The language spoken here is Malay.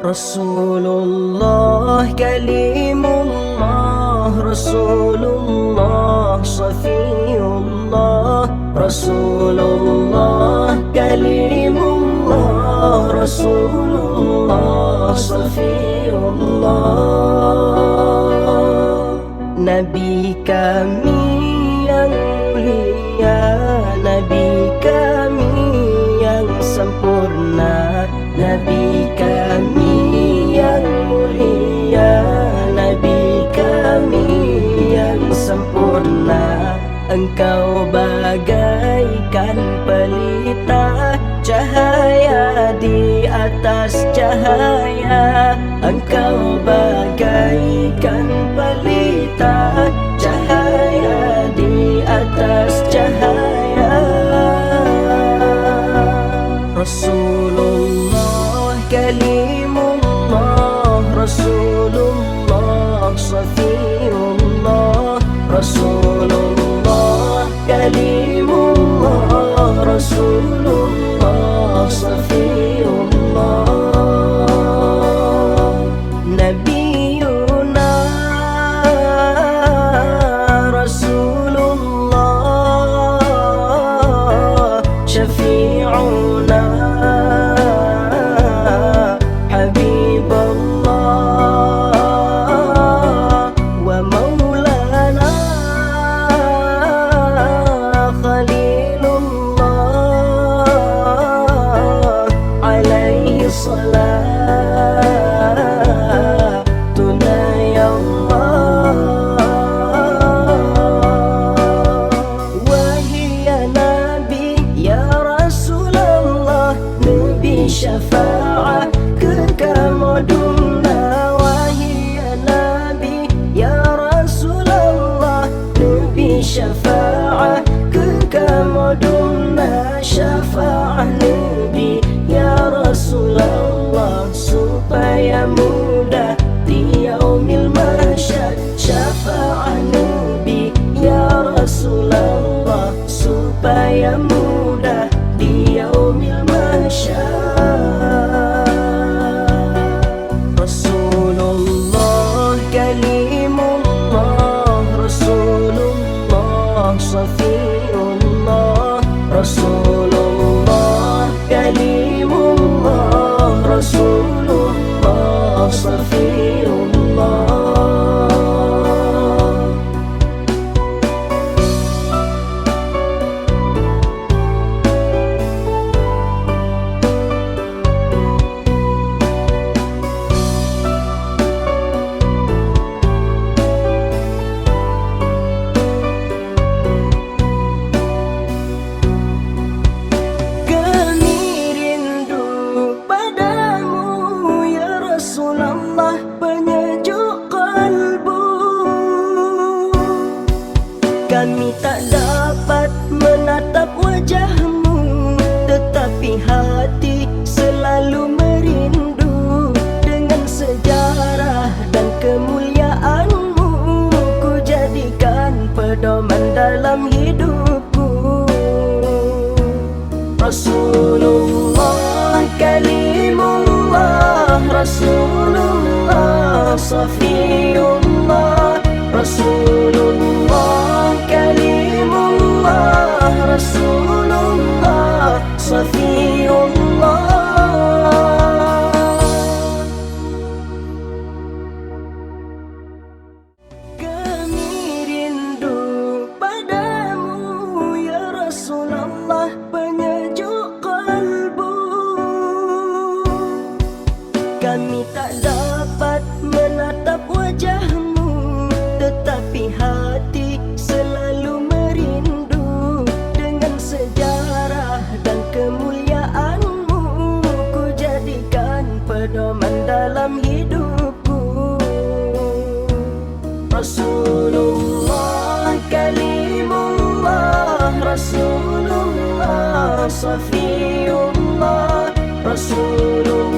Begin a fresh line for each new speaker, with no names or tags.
Rasulullah kalimullah, Rasulullah safiyullah, Rasulullah kalimullah, Rasulullah safiyullah. Nabi kami yang mulia, Nabi kami yang sempurna, Nabi kami yang mulia, Nabi kami yang sempurna. Engkau bagaikan pelita, cahaya di atas cahaya. Engkau bagaikan pelita, cahaya di atas cahaya. Rasulullah kalimullah, Rasulullah safiyullah, Rasulullah kalimullah, Rasulullah safiyullah. Nabiyuna Rasulullah syafi'una Habibullah wa maulana Khalilullah alaihi salatuna ya Allah. Wahia Nabi ya Rasulullah, Nabi syafa'ah kekamuduna. Wahia Nabi ya Rasulullah, Nabi syafa'ah kekamuduna. Syafa'ah Nabi ya Rasulullah supaya mudah di yaumil mahsyar. Syafa'ah Nabi ya Rasulullah supaya mudah di yaumil mahsyar. Rasulullah kalimullah, Rasulullah safiyullah, Rasulullah kalimullah, Rasulullah safiyullah. Kami tak dapat menatap wajahmu, tetapi hati selalu merindu. Dengan sejarah dan kemuliaanmu, ku jadikan pedoman dalam hidupku. Rasulullah kalimullah, Rasulullah safiyullah, Rasulullah kalimullah, Rasulullah safiyullah. Kami rindu padamu ya Rasulullah, penyejuk kalbu. Kami tak dapat menatap wajahmu, tetapi hati selalu merindu. Dengan sejarah dan kemuliaanmu, ku jadikan pedoman dalam hidupku. Rasulullah kalimullah, Rasulullah safiyullah, Rasulullah